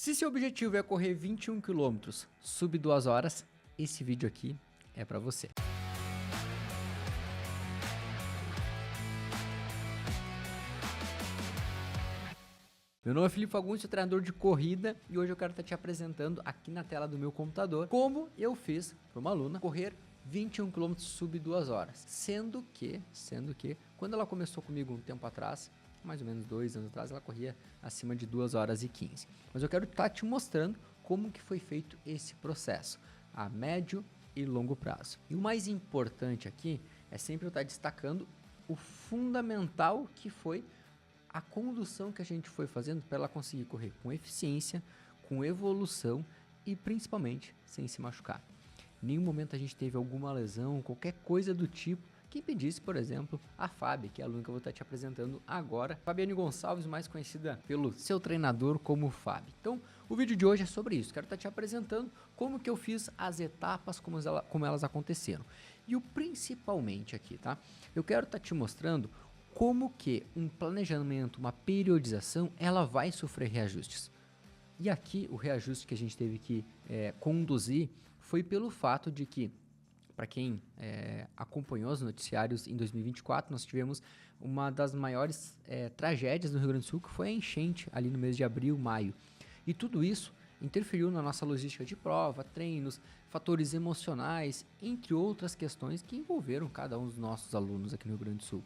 Se seu objetivo é correr 21 km sub 2 horas, esse vídeo aqui é para você. Meu nome é Felipe Fagundes, sou treinador de corrida e hoje eu quero estar te apresentando aqui na tela do meu computador como eu fiz para uma aluna correr 21 km sub 2 horas. Sendo que quando ela começou comigo um tempo atrás, mais ou menos 2 anos atrás, ela corria acima de 2 horas e 15. Mas eu quero estar te mostrando como que foi feito esse processo a médio e longo prazo. E o mais importante aqui é sempre eu estar destacando o fundamental que foi a condução que a gente foi fazendo para ela conseguir correr com eficiência, com evolução e principalmente sem se machucar. Em nenhum momento a gente teve alguma lesão, qualquer coisa do tipo que impedisse, por exemplo, a Fábia, que é a aluna que eu vou estar te apresentando agora. Fabiane Gonçalves, mais conhecida pelo seu treinador como Fábio. Então, o vídeo de hoje é sobre isso. Quero estar te apresentando como que eu fiz as etapas, como elas aconteceram. E o principalmente aqui, tá? Eu quero estar te mostrando como que um planejamento, uma periodização, ela vai sofrer reajustes. E aqui o reajuste que a gente teve que conduzir foi pelo fato de que, para quem acompanhou os noticiários em 2024, nós tivemos uma das maiores tragédias no Rio Grande do Sul, que foi a enchente ali no mês de abril, maio. E tudo isso interferiu na nossa logística de prova, treinos, fatores emocionais, entre outras questões que envolveram cada um dos nossos alunos aqui no Rio Grande do Sul.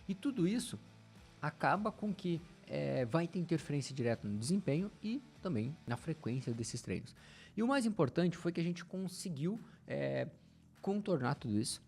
E tudo isso acaba com que vai ter interferência direta no desempenho e também na frequência desses treinos. E o mais importante foi que a gente conseguiu contornar tudo isso,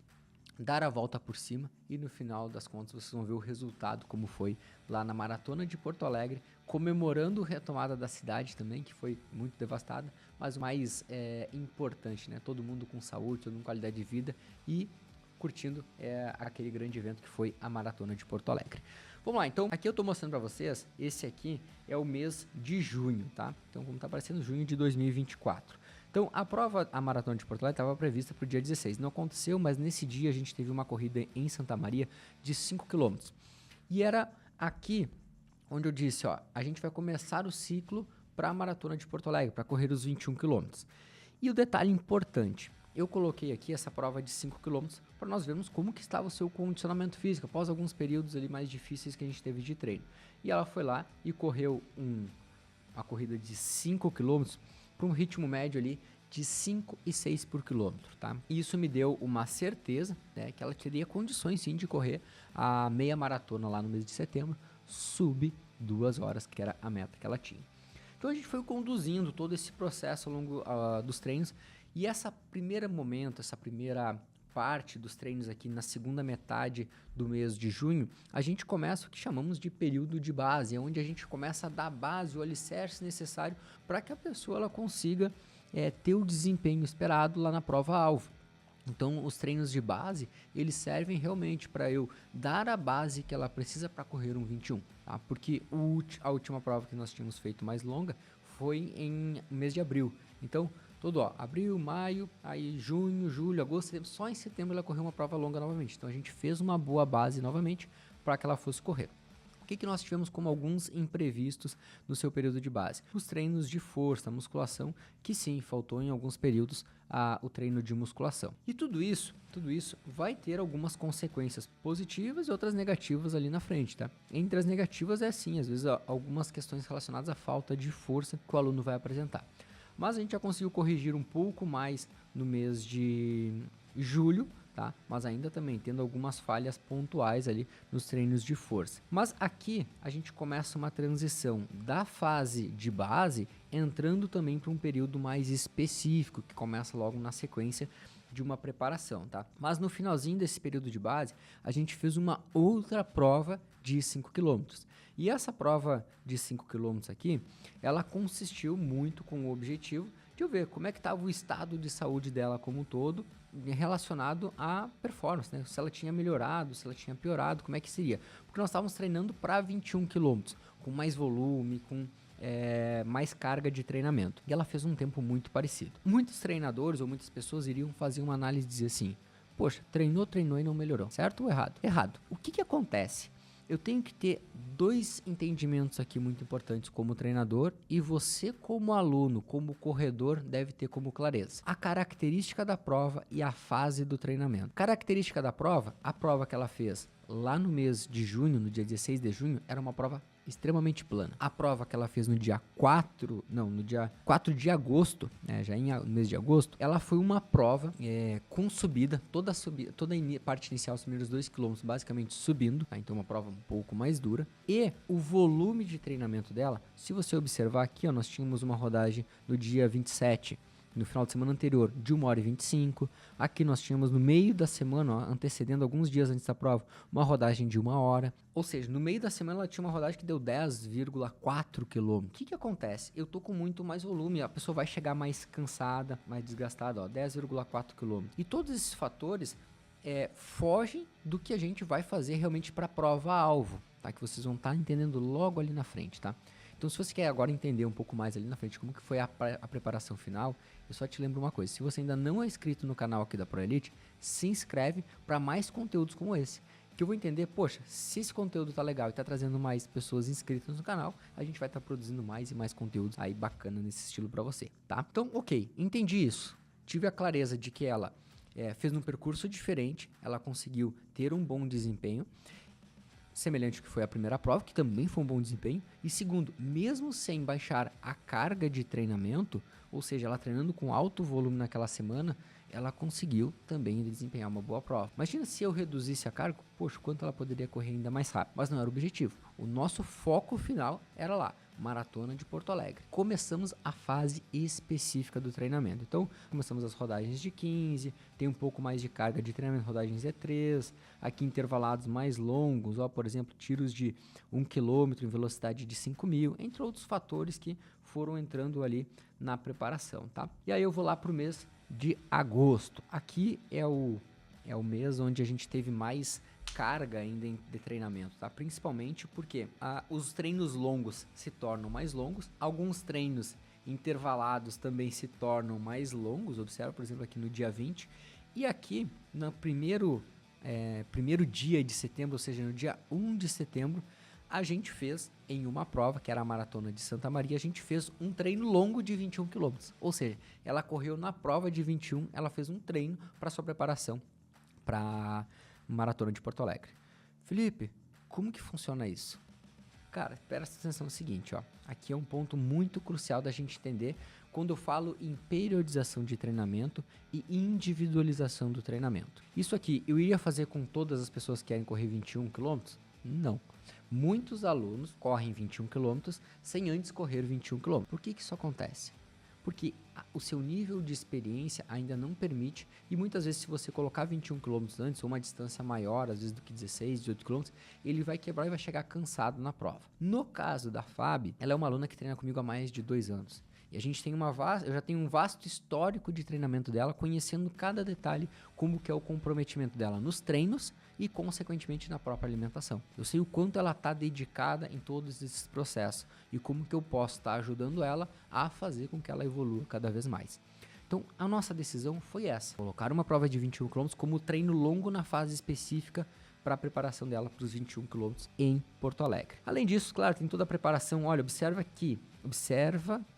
dar a volta por cima e no final das contas vocês vão ver o resultado como foi lá na Maratona de Porto Alegre, comemorando a retomada da cidade também, que foi muito devastada, mas o mais importante, né? Todo mundo com saúde, todo mundo com qualidade de vida e curtindo aquele grande evento que foi a Maratona de Porto Alegre. Vamos lá, então aqui eu tô mostrando para vocês, esse aqui é o mês de junho, tá? Então como tá aparecendo, junho de 2024. Então a Maratona de Porto Alegre estava prevista para o dia 16, não aconteceu, mas nesse dia a gente teve uma corrida em Santa Maria de 5 km. E era aqui onde eu disse, ó, a gente vai começar o ciclo para a Maratona de Porto Alegre, para correr os 21 km. E o detalhe importante, eu coloquei aqui essa prova de 5 km para nós vermos como que estava o seu condicionamento físico após alguns períodos ali mais difíceis que a gente teve de treino. E ela foi lá e correu uma corrida de 5 km para um ritmo médio ali de 5 e 6 por quilômetro, tá? E isso me deu uma certeza, né, que ela teria condições sim de correr a meia maratona lá no mês de setembro, sub 2 horas, que era a meta que ela tinha. Então a gente foi conduzindo todo esse processo ao longo dos treinos e essa primeira parte dos treinos aqui na segunda metade do mês de junho, a gente começa o que chamamos de período de base, é onde a gente começa a dar a base, o alicerce necessário para que a pessoa ela consiga ter o desempenho esperado lá na prova-alvo. Então, os treinos de base, eles servem realmente para eu dar a base que ela precisa para correr um 21, tá? Porque a última prova que nós tínhamos feito mais longa foi em mês de abril. Então, abril, maio, aí junho, julho, agosto, setembro, só em setembro ela correu uma prova longa novamente. Então, a gente fez uma boa base novamente para que ela fosse correr. O que nós tivemos como alguns imprevistos no seu período de base? Os treinos de força, musculação, que sim, faltou em alguns períodos o treino de musculação. E tudo isso vai ter algumas consequências positivas e outras negativas ali na frente, tá? Entre as negativas às vezes algumas questões relacionadas à falta de força que o aluno vai apresentar. Mas a gente já conseguiu corrigir um pouco mais no mês de julho, tá? Mas ainda também tendo algumas falhas pontuais ali nos treinos de força. Mas aqui a gente começa uma transição da fase de base entrando também para um período mais específico, que começa logo na sequência de uma preparação, tá? Mas no finalzinho desse período de base, a gente fez uma outra prova de 5 km. E essa prova de 5 km aqui, ela consistiu muito com o objetivo de eu ver como é que estava o estado de saúde dela como um todo relacionado à performance, né? Se ela tinha melhorado, se ela tinha piorado, como é que seria? Porque nós estávamos treinando para 21 km, com mais volume, com mais carga de treinamento. E ela fez um tempo muito parecido. Muitos treinadores ou muitas pessoas iriam fazer uma análise e dizer assim, poxa, treinou e não melhorou, certo ou errado? Errado. O que acontece? eu tenho que ter dois entendimentos aqui muito importantes como treinador e você como aluno, como corredor, deve ter como clareza. A característica da prova e a fase do treinamento. Característica da prova, a prova que ela fez lá no mês de junho, no dia 16 de junho, era uma prova extremamente plana. A prova que ela fez no dia 4 de agosto, já no mês de agosto, ela foi uma prova com subida, toda a parte inicial, os primeiros 2 km basicamente subindo, tá? Então uma prova um pouco mais dura. E o volume de treinamento dela, se você observar aqui, ó, nós tínhamos uma rodagem no dia 27, no final de semana anterior, de 1h25. Aqui nós tínhamos no meio da semana, ó, antecedendo alguns dias antes da prova, uma rodagem de 1 hora. Ou seja, no meio da semana ela tinha uma rodagem que deu 10,4 km. O que acontece? Eu tô com muito mais volume, a pessoa vai chegar mais cansada, mais desgastada, ó, 10,4 km. E todos esses fatores fogem do que a gente vai fazer realmente para a prova-alvo, tá? Que vocês vão estar entendendo logo ali na frente, tá? Então, se você quer agora entender um pouco mais ali na frente como que foi a preparação final, eu só te lembro uma coisa. Se você ainda não é inscrito no canal aqui da ProElite, se inscreve para mais conteúdos como esse. Que eu vou entender, poxa, se esse conteúdo tá legal e tá trazendo mais pessoas inscritas no canal, a gente vai estar produzindo mais e mais conteúdos aí bacana nesse estilo para você, tá? Então, ok, entendi isso. Tive a clareza de que ela fez um percurso diferente, ela conseguiu ter um bom desempenho, semelhante ao que foi a primeira prova, que também foi um bom desempenho. E segundo, mesmo sem baixar a carga de treinamento, ou seja, ela treinando com alto volume naquela semana, ela conseguiu também desempenhar uma boa prova. Imagina se eu reduzisse a carga, poxa, quanto ela poderia correr ainda mais rápido. Mas não era o objetivo. O nosso foco final era lá, Maratona de Porto Alegre. Começamos a fase específica do treinamento. Então, começamos as rodagens de 15, tem um pouco mais de carga de treinamento, rodagens E3, aqui intervalados mais longos, ó, por exemplo, tiros de 1 km em velocidade de 5.000, entre outros fatores que foram entrando ali na preparação, tá? E aí eu vou lá para o mês de agosto. Aqui é o mês onde a gente teve mais carga ainda de treinamento, tá? Principalmente porque os treinos longos se tornam mais longos, alguns treinos intervalados também se tornam mais longos, observa, por exemplo, aqui no dia 20, e aqui no primeiro dia de setembro, ou seja, no dia 1 de setembro, a gente fez em uma prova, que era a Maratona de Santa Maria, a gente fez um treino longo de 21 km, ou seja, ela correu na prova de 21, ela fez um treino para sua preparação para Maratona de Porto Alegre. Felipe, como que funciona isso? Cara, presta atenção no seguinte, ó. Aqui é um ponto muito crucial da gente entender quando eu falo em periodização de treinamento e individualização do treinamento. Isso aqui, eu iria fazer com todas as pessoas que querem correr 21 km? Não. Muitos alunos correm 21 km sem antes correr 21 km. Por que isso acontece? Porque o seu nível de experiência ainda não permite, e muitas vezes se você colocar 21 km antes, ou uma distância maior, às vezes do que 16, 18 km, ele vai quebrar e vai chegar cansado na prova. No caso da Fabi, ela é uma aluna que treina comigo há mais de 2 anos. E a gente tem eu já tenho um vasto histórico de treinamento dela, conhecendo cada detalhe, como que é o comprometimento dela nos treinos e, consequentemente, na própria alimentação. Eu sei o quanto ela está dedicada em todos esses processos e como que eu posso estar ajudando ela a fazer com que ela evolua cada vez mais. Então, a nossa decisão foi essa, colocar uma prova de 21 km como treino longo na fase específica para a preparação dela para os 21 km em Porto Alegre. Além disso, claro, tem toda a preparação. Olha, observa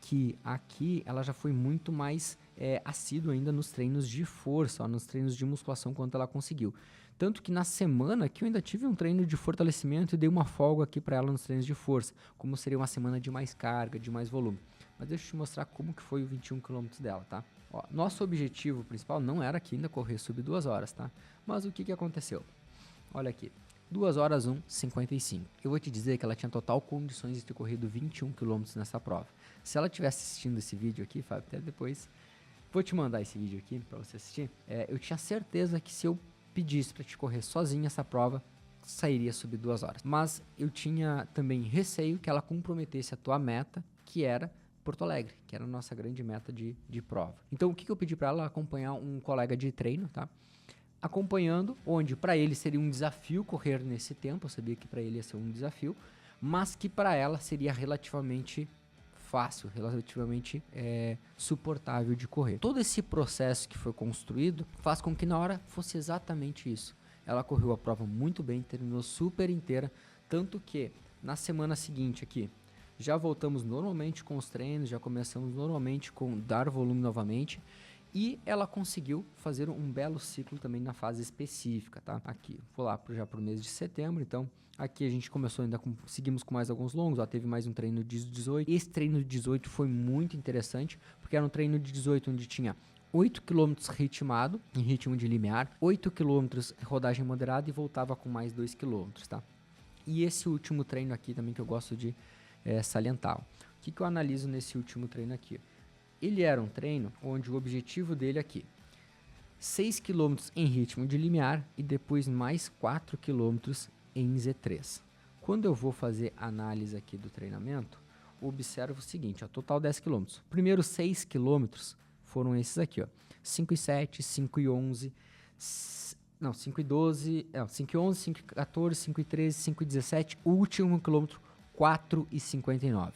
que aqui ela já foi muito mais assídua ainda nos treinos de força, ó, nos treinos de musculação, quanto ela conseguiu. Tanto que na semana aqui eu ainda tive um treino de fortalecimento e dei uma folga aqui para ela nos treinos de força, como seria uma semana de mais carga, de mais volume. Mas deixa eu te mostrar como que foi o 21 km dela, tá? Ó, nosso objetivo principal não era aqui ainda correr sub 2 horas, tá? Mas o que aconteceu? Olha aqui, 2 horas 1:55. Eu vou te dizer que ela tinha total condições de ter corrido 21 km nessa prova. Se ela estivesse assistindo esse vídeo aqui, Fábio, até depois vou te mandar esse vídeo aqui para você assistir. Eu tinha certeza que se eu pedisse para te correr sozinha essa prova, sairia sub 2 horas. Mas eu tinha também receio que ela comprometesse a tua meta, que era Porto Alegre, que era a nossa grande meta de prova. Então o que eu pedi para ela? Acompanhar um colega de treino, tá? Acompanhando, onde para ele seria um desafio correr nesse tempo, eu sabia que para ele ia ser um desafio, mas que para ela seria relativamente fácil, relativamente suportável de correr. Todo esse processo que foi construído faz com que na hora fosse exatamente isso. Ela correu a prova muito bem, terminou super inteira, Tanto que na semana seguinte aqui, já voltamos normalmente com os treinos, já começamos normalmente com dar volume novamente. E ela conseguiu fazer um belo ciclo também na fase específica, tá? Aqui, vou lá já para o mês de setembro, então aqui a gente começou ainda seguimos com mais alguns longos, ó, teve mais um treino de 18. Esse treino de 18 foi muito interessante, porque era um treino de 18 onde tinha 8 km ritmado, em ritmo de limiar, 8 km rodagem moderada e voltava com mais 2 km, tá? E esse último treino aqui também que eu gosto de salientar. O que eu analiso nesse último treino aqui? Ele era um treino onde o objetivo dele aqui, 6 km em ritmo de limiar e depois mais 4 km em Z3. Quando eu vou fazer análise aqui do treinamento, observo o seguinte, ó, total 10 km. Primeiros 6 km foram esses aqui, ó, 5,7, 5,11, não, 5,12, 5,11, 5,14, 5,13, 5,17, último quilômetro 4,59.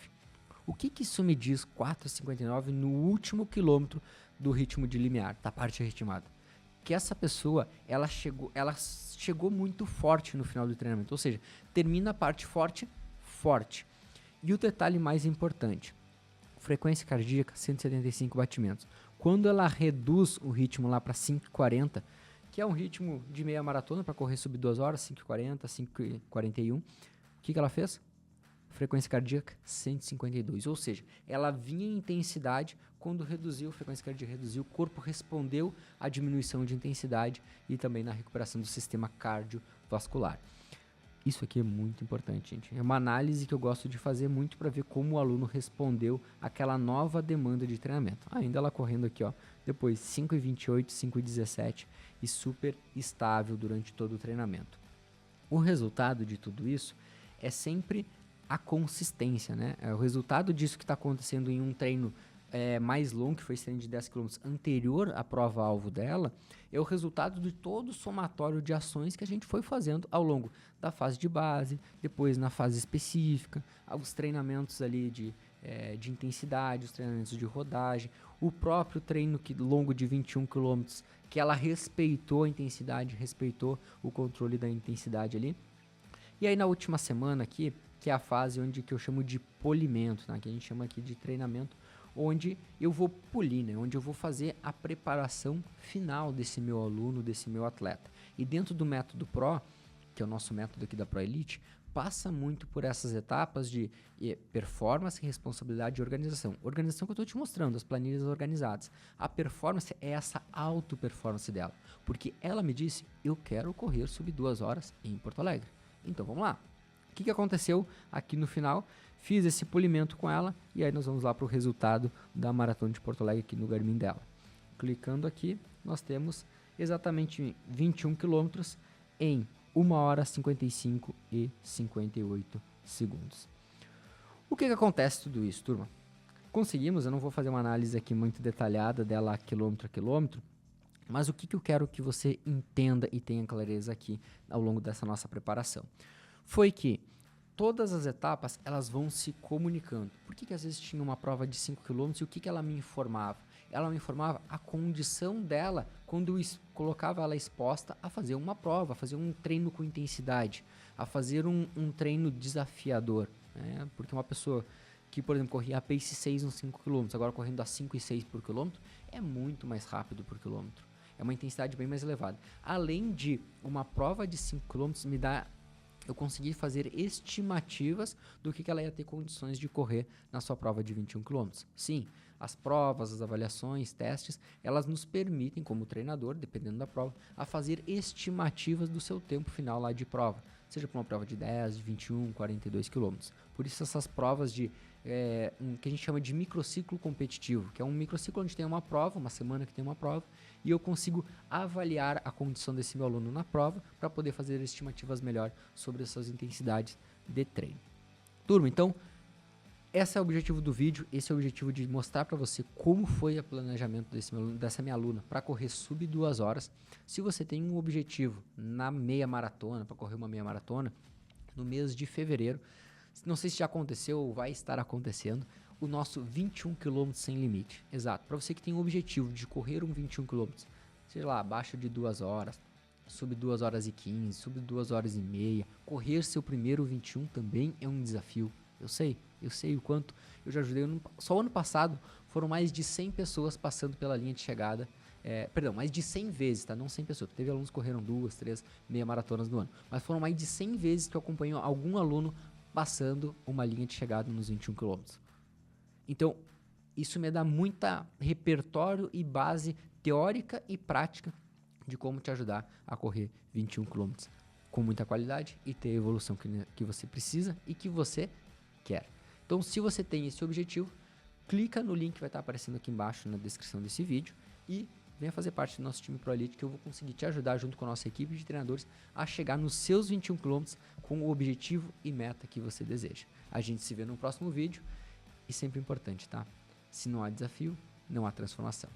O que isso me diz 4,59 no último quilômetro do ritmo de limiar, da parte ritmada? Que essa pessoa, ela chegou muito forte no final do treinamento, ou seja, termina a parte forte. E o detalhe mais importante, frequência cardíaca 175 batimentos. Quando ela reduz o ritmo lá para 5,40, que é um ritmo de meia maratona para correr sub 2 horas, 5,40, 5,41, o que ela fez? Frequência cardíaca 152, ou seja, ela vinha em intensidade, quando reduziu, a frequência cardíaca reduziu, o corpo respondeu à diminuição de intensidade e também na recuperação do sistema cardiovascular. Isso aqui é muito importante, gente. É uma análise que eu gosto de fazer muito para ver como o aluno respondeu àquela nova demanda de treinamento. Ainda ela correndo aqui, ó, depois 5,28, 5,17 e super estável durante todo o treinamento. O resultado de tudo isso é sempre a consistência, né? O resultado disso que está acontecendo em um treino mais longo, que foi esse treino de 10 km anterior à prova-alvo dela, é o resultado de todo o somatório de ações que a gente foi fazendo ao longo da fase de base, depois na fase específica, os treinamentos ali de intensidade, os treinamentos de rodagem, o próprio treino longo de 21 km, que ela respeitou a intensidade, respeitou o controle da intensidade ali. E aí na última semana aqui, que é a fase onde que eu chamo de polimento, né? Que a gente chama aqui de treinamento, onde eu vou polir, né? Onde eu vou fazer a preparação final desse meu aluno, desse meu atleta. E dentro do método Pro, que é o nosso método aqui da Pro Elite, passa muito por essas etapas de performance, responsabilidade e organização. Organização que eu estou te mostrando, as planilhas organizadas. A performance é essa auto-performance dela, porque ela me disse, eu quero correr sub 2 horas em Porto Alegre. Então vamos lá. O que aconteceu aqui no final? Fiz esse polimento com ela e aí nós vamos lá para o resultado da Maratona de Porto Alegre aqui no Garmin dela. Clicando aqui, nós temos exatamente 21 quilômetros em 1 hora 55 e 58 segundos. O que acontece tudo isso, turma? Conseguimos, eu não vou fazer uma análise aqui muito detalhada dela quilômetro a quilômetro, mas o que eu quero que você entenda e tenha clareza aqui ao longo dessa nossa preparação? Foi que todas as etapas elas vão se comunicando. Por que às vezes tinha uma prova de 5 km e o que ela me informava? Ela me informava a condição dela quando eu colocava ela exposta a fazer uma prova, a fazer um treino com intensidade, a fazer um treino desafiador. Né? Porque uma pessoa que, por exemplo, corria a pace 6 nos 5 km, agora correndo a 5 e 6 por quilômetro, é muito mais rápido por quilômetro. É uma intensidade bem mais elevada. Além de uma prova de 5 km eu consegui fazer estimativas do que ela ia ter condições de correr na sua prova de 21 km. Sim, as provas, as avaliações, testes, elas nos permitem, como treinador, dependendo da prova, a fazer estimativas do seu tempo final lá de prova. Seja para uma prova de 10, de 21, 42 km. Por isso essas provas que a gente chama de microciclo competitivo, que é um microciclo onde tem uma prova, uma semana que tem uma prova, e eu consigo avaliar a condição desse meu aluno na prova para poder fazer estimativas melhor sobre as suas intensidades de treino. Turma, então, esse é o objetivo do vídeo, esse é o objetivo de mostrar para você como foi o planejamento dessa minha aluna para correr sub 2 horas. Se você tem um objetivo na meia maratona, para correr uma meia maratona, no mês de fevereiro, não sei se já aconteceu ou vai estar acontecendo, o nosso 21 km sem limite. Exato, para você que tem o objetivo de correr um 21 km, sei lá, abaixo de 2 horas, sub 2 horas e 15, sub 2 horas e meia. Correr seu primeiro 21 também é um desafio. Eu sei o quanto eu já ajudei. Só ano passado foram mais de 100 pessoas passando pela linha de chegada. Perdão, mais de 100 vezes, tá? Não 100 pessoas. Teve alunos que correram 2, 3 meia maratonas no ano. Mas foram mais de 100 vezes que eu acompanho algum aluno passando uma linha de chegada nos 21 km. Então, isso me dá muita repertório e base teórica e prática de como te ajudar a correr 21 km com muita qualidade e ter a evolução que você precisa e que você quer. Então, se você tem esse objetivo, clica no link que vai estar aparecendo aqui embaixo na descrição desse vídeo e venha fazer parte do nosso time Pro Elite, que eu vou conseguir te ajudar junto com a nossa equipe de treinadores a chegar nos seus 21 km com o objetivo e meta que você deseja. A gente se vê no próximo vídeo e sempre importante, tá? Se não há desafio, não há transformação.